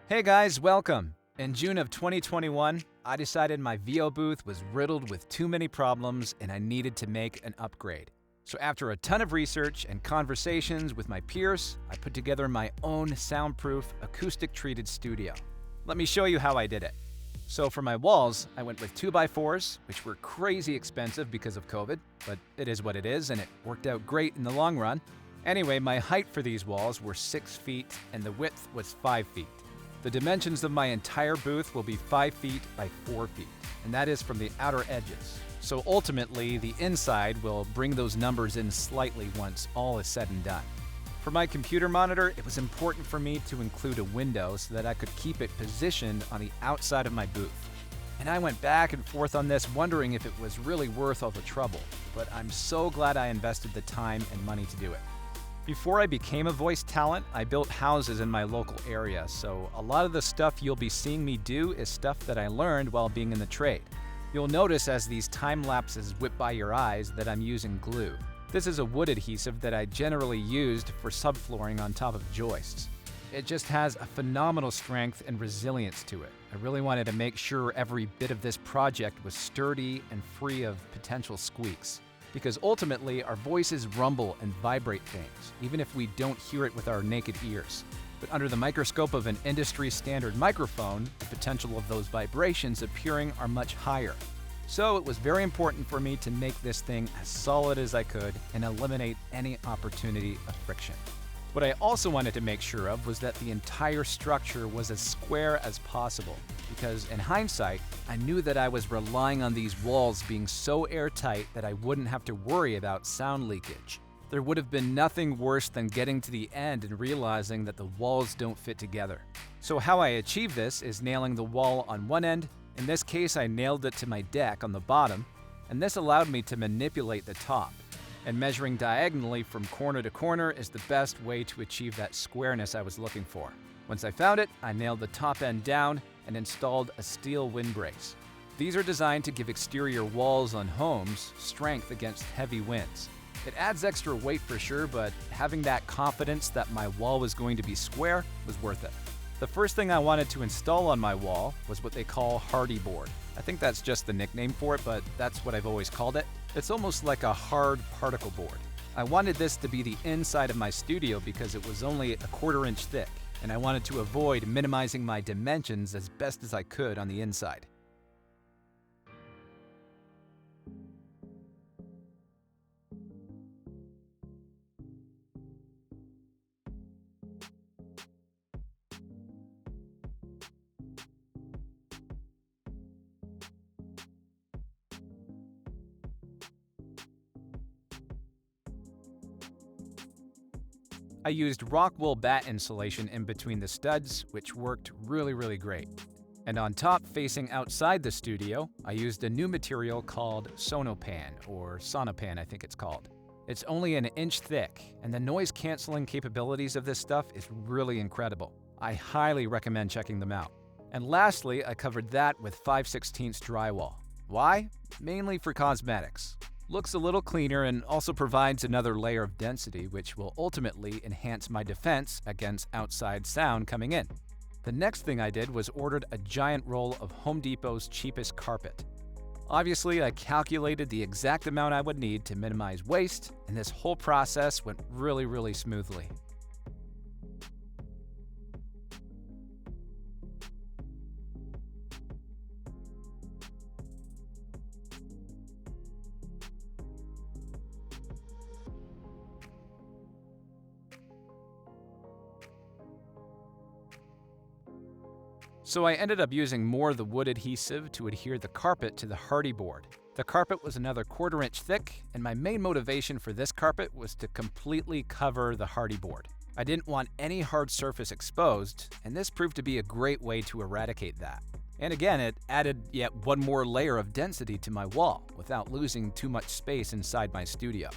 Hey guys, welcome! In June of 2021, I decided my VO booth was riddled with too many problems and I needed to make an upgrade. So after a ton of research and conversations with my peers, I put together my own soundproof, acoustic-treated studio. Let me show you how I did it. So for my walls, I went with 2x4s, which were crazy expensive because of COVID, but it is what it is and it worked out great in the long run. Anyway, my height for these walls were 6 feet and the width was 5 feet. The dimensions of my entire booth will be 5 feet by 4 feet, and that is from the outer edges. So ultimately, the inside will bring those numbers in slightly once all is said and done. For my computer monitor, it was important for me to include a window so that I could keep it positioned on the outside of my booth. And I went back and forth on this, wondering if it was really worth all the trouble, but I'm so glad I invested the time and money to do it. Before I became a voice talent, I built houses in my local area, so a lot of the stuff you'll be seeing me do is stuff that I learned while being in the trade. You'll notice as these time lapses whip by your eyes that I'm using glue. This is a wood adhesive that I generally used for subflooring on top of joists. It just has a phenomenal strength and resilience to it. I really wanted to make sure every bit of this project was sturdy and free of potential squeaks. Because ultimately, our voices rumble and vibrate things, even if we don't hear it with our naked ears. But under the microscope of an industry-standard microphone, the potential of those vibrations appearing are much higher. So it was very important for me to make this thing as solid as I could and eliminate any opportunity of friction. What I also wanted to make sure of was that the entire structure was as square as possible, because in hindsight, I knew that I was relying on these walls being so airtight that I wouldn't have to worry about sound leakage. There would have been nothing worse than getting to the end and realizing that the walls don't fit together. So how I achieved this is nailing the wall on one end. In this case, I nailed it to my deck on the bottom, and this allowed me to manipulate the top. And measuring diagonally from corner to corner is the best way to achieve that squareness I was looking for. Once I found it, I nailed the top end down and installed a steel wind brace. These are designed to give exterior walls on homes strength against heavy winds. It adds extra weight for sure, but having that confidence that my wall was going to be square was worth it. The first thing I wanted to install on my wall was what they call hardy board. I think that's just the nickname for it, but that's what I've always called it. It's almost like a hard particle board. I wanted this to be the inside of my studio because it was only a 1/4 inch thick, and I wanted to avoid minimizing my dimensions as best as I could on the inside. I used rock wool bat insulation in between the studs, which worked really great. And on top, facing outside the studio, I used a new material called Sonopan, or Sonopan I think it's called. It's only 1 inch thick, and the noise canceling capabilities of this stuff is really incredible. I highly recommend checking them out. And lastly, I covered that with 5/16 drywall. Why? Mainly for cosmetics. Looks a little cleaner and also provides another layer of density, which will ultimately enhance my defense against outside sound coming in. The next thing I did was ordered a giant roll of Home Depot's cheapest carpet. Obviously, I calculated the exact amount I would need to minimize waste, and this whole process went really smoothly. So I ended up using more of the wood adhesive to adhere the carpet to the hardy board. The carpet was another 1/4 inch thick, and my main motivation for this carpet was to completely cover the hardy board. I didn't want any hard surface exposed, and this proved to be a great way to eradicate that. And again, it added yet one more layer of density to my wall without losing too much space inside my studio.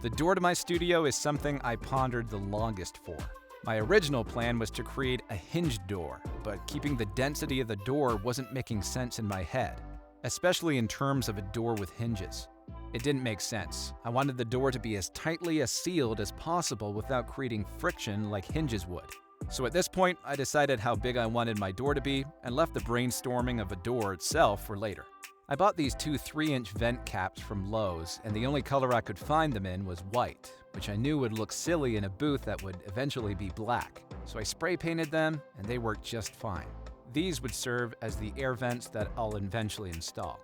The door to my studio is something I pondered the longest for. My original plan was to create a hinged door, but keeping the density of the door wasn't making sense in my head, especially in terms of a door with hinges. It didn't make sense. I wanted the door to be as tightly sealed as possible without creating friction like hinges would. So at this point, I decided how big I wanted my door to be and left the brainstorming of a door itself for later. I bought these two 3-inch vent caps from Lowe's, and the only color I could find them in was white, which I knew would look silly in a booth that would eventually be black. So I spray painted them, and they worked just fine. These would serve as the air vents that I'll eventually install.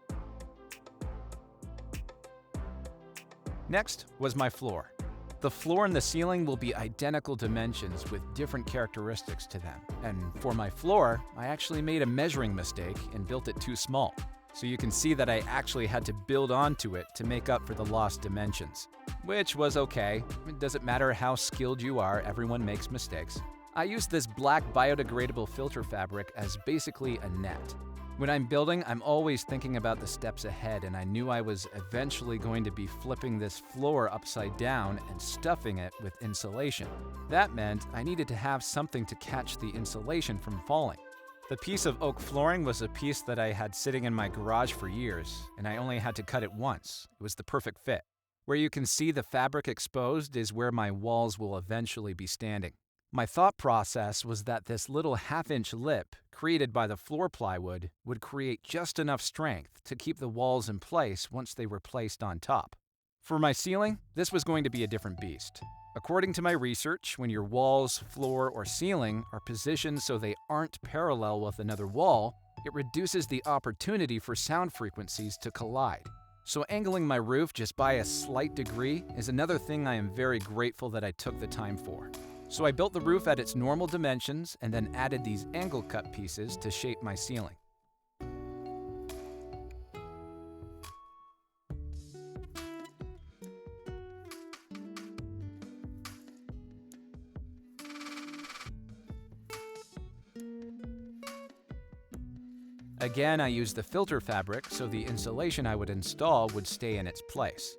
Next was my floor. The floor and the ceiling will be identical dimensions with different characteristics to them. And for my floor, I actually made a measuring mistake and built it too small. So you can see that I actually had to build onto it to make up for the lost dimensions. Which was okay. It doesn't matter how skilled you are, everyone makes mistakes. I used this black biodegradable filter fabric as basically a net. When I'm building, I'm always thinking about the steps ahead, and I knew I was eventually going to be flipping this floor upside down and stuffing it with insulation. That meant I needed to have something to catch the insulation from falling. The piece of oak flooring was a piece that I had sitting in my garage for years, and I only had to cut it once. It was the perfect fit. Where you can see the fabric exposed is where my walls will eventually be standing. My thought process was that this little half-inch lip, created by the floor plywood, would create just enough strength to keep the walls in place once they were placed on top. For my ceiling, this was going to be a different beast. According to my research, when your walls, floor, or ceiling are positioned so they aren't parallel with another wall, it reduces the opportunity for sound frequencies to collide. So angling my roof just by a slight degree is another thing I am very grateful that I took the time for. So I built the roof at its normal dimensions and then added these angle cut pieces to shape my ceiling. Again, I used the filter fabric so the insulation I would install would stay in its place.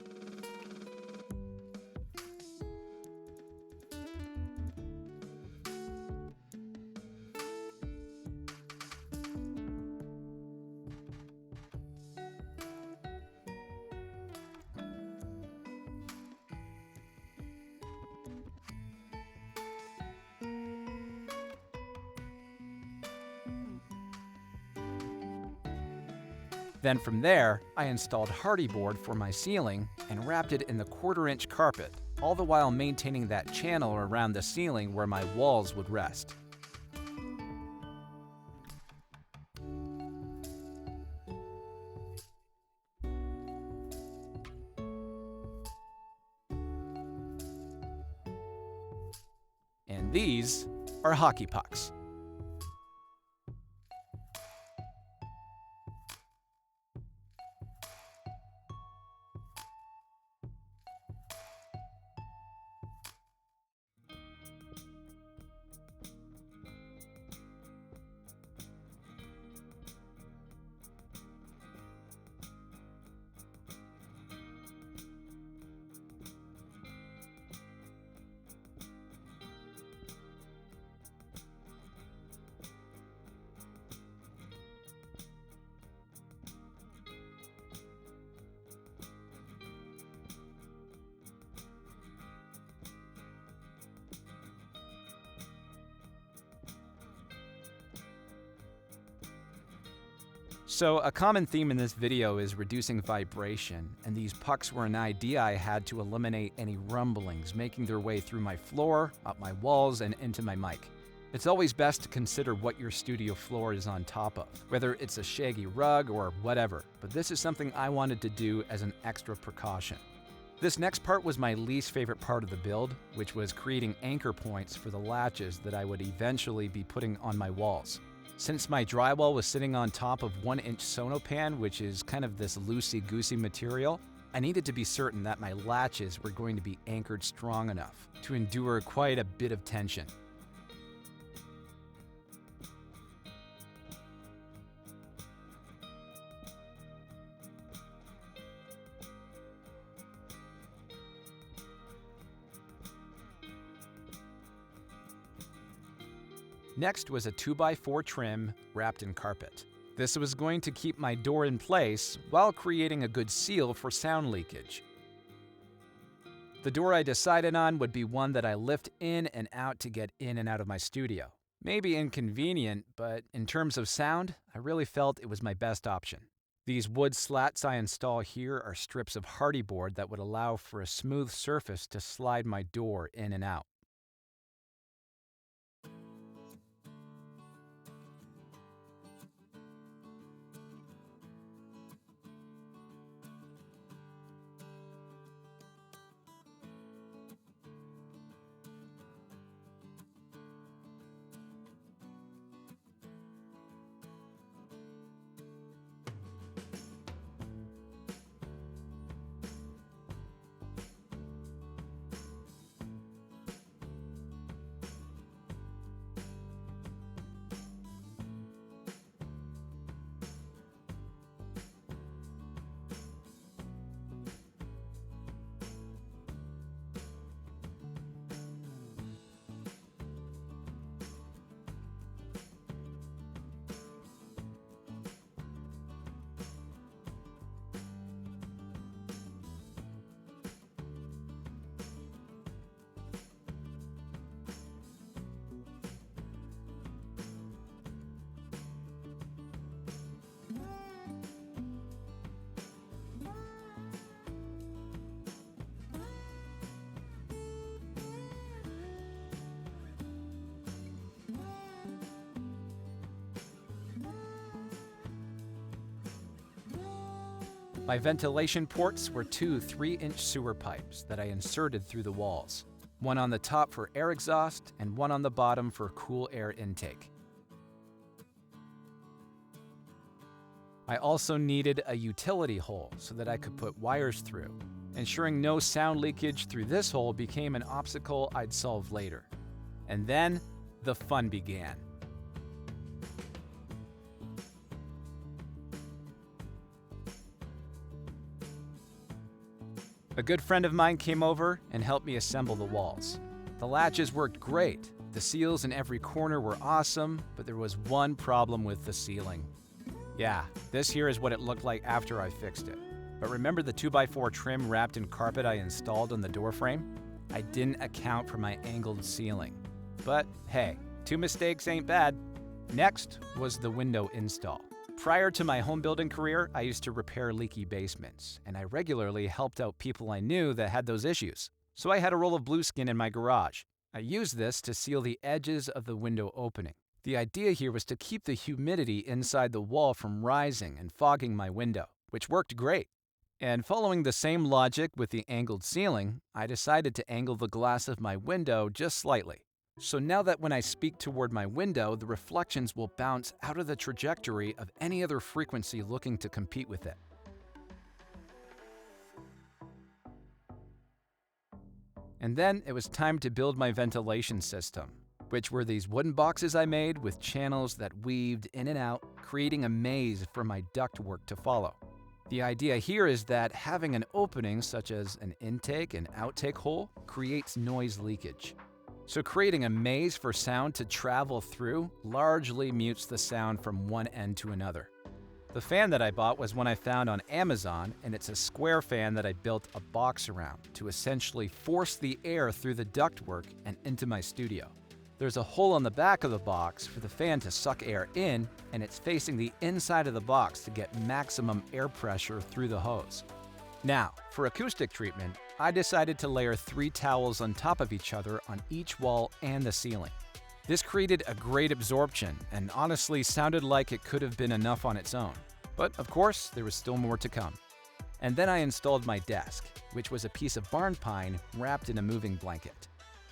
Then from there, I installed hardy board for my ceiling and wrapped it in the 1/4-inch carpet, all the while maintaining that channel around the ceiling where my walls would rest. And these are hockey pucks. So a common theme in this video is reducing vibration, and these pucks were an idea I had to eliminate any rumblings making their way through my floor, up my walls, and into my mic. It's always best to consider what your studio floor is on top of, whether it's a shaggy rug or whatever, but this is something I wanted to do as an extra precaution. This next part was my least favorite part of the build, which was creating anchor points for the latches that I would eventually be putting on my walls. Since my drywall was sitting on top of 1-inch sonopan, which is kind of this loosey-goosey material, I needed to be certain that my latches were going to be anchored strong enough to endure quite a bit of tension. Next was a 2x4 trim wrapped in carpet. This was going to keep my door in place while creating a good seal for sound leakage. The door I decided on would be one that I lift in and out to get in and out of my studio. Maybe inconvenient, but in terms of sound, I really felt it was my best option. These wood slats I install here are strips of hardy board that would allow for a smooth surface to slide my door in and out. My ventilation ports were two 3-inch sewer pipes that I inserted through the walls, one on the top for air exhaust and one on the bottom for cool air intake. I also needed a utility hole so that I could put wires through. Ensuring no sound leakage through this hole became an obstacle I'd solve later. And then, the fun began. A good friend of mine came over and helped me assemble the walls. The latches worked great. The seals in every corner were awesome, but there was one problem with the ceiling. Yeah, this here is what it looked like after I fixed it. But remember the 2x4 trim wrapped in carpet I installed on the door frame? I didn't account for my angled ceiling. But hey, 2 mistakes ain't bad. Next was the window install. Prior to my home building career, I used to repair leaky basements, and I regularly helped out people I knew that had those issues. So I had a roll of blueskin in my garage. I used this to seal the edges of the window opening. The idea here was to keep the humidity inside the wall from rising and fogging my window, which worked great. And following the same logic with the angled ceiling, I decided to angle the glass of my window just slightly. So now that when I speak toward my window, the reflections will bounce out of the trajectory of any other frequency looking to compete with it. And then it was time to build my ventilation system, which were these wooden boxes I made with channels that weaved in and out, creating a maze for my ductwork to follow. The idea here is that having an opening such as an intake and outtake hole creates noise leakage. So creating a maze for sound to travel through largely mutes the sound from one end to another. The fan that I bought was one I found on Amazon, and it's a square fan that I built a box around to essentially force the air through the ductwork and into my studio. There's a hole on the back of the box for the fan to suck air in, and it's facing the inside of the box to get maximum air pressure through the hose. Now, for acoustic treatment, I decided to layer 3 towels on top of each other on each wall and the ceiling. This created a great absorption and honestly sounded like it could have been enough on its own. But of course, there was still more to come. And then I installed my desk, which was a piece of barn pine wrapped in a moving blanket.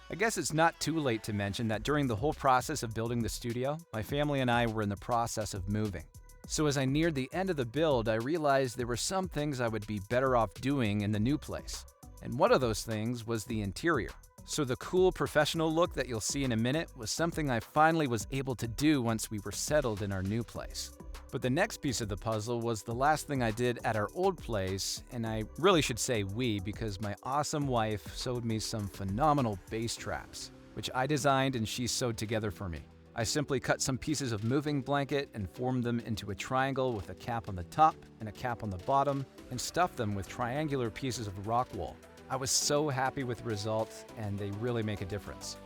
I guess it's not too late to mention that during the whole process of building the studio, my family and I were in the process of moving. So as I neared the end of the build, I realized there were some things I would be better off doing in the new place. And one of those things was the interior. So the cool professional look that you'll see in a minute was something I finally was able to do once we were settled in our new place. But the next piece of the puzzle was the last thing I did at our old place, and I really should say we because my awesome wife sewed me some phenomenal bass traps, which I designed and she sewed together for me. I simply cut some pieces of moving blanket and formed them into a triangle with a cap on the top and a cap on the bottom, and stuffed them with triangular pieces of rock wool. I was so happy with the results, and they really make a difference.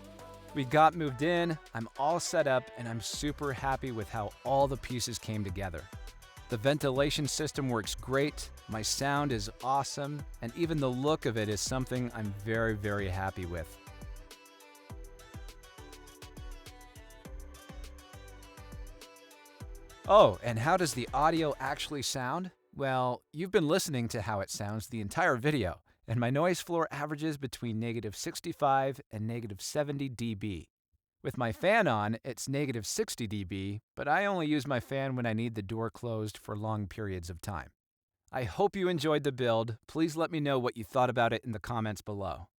We got moved in, I'm all set up, and I'm super happy with how all the pieces came together. The ventilation system works great, my sound is awesome, and even the look of it is something I'm very, very happy with. Oh, and how does the audio actually sound? Well, you've been listening to how it sounds the entire video, and my noise floor averages between -65 and -70 dB. With my fan on, it's -60 dB, but I only use my fan when I need the door closed for long periods of time. I hope you enjoyed the build. Please let me know what you thought about it in the comments below.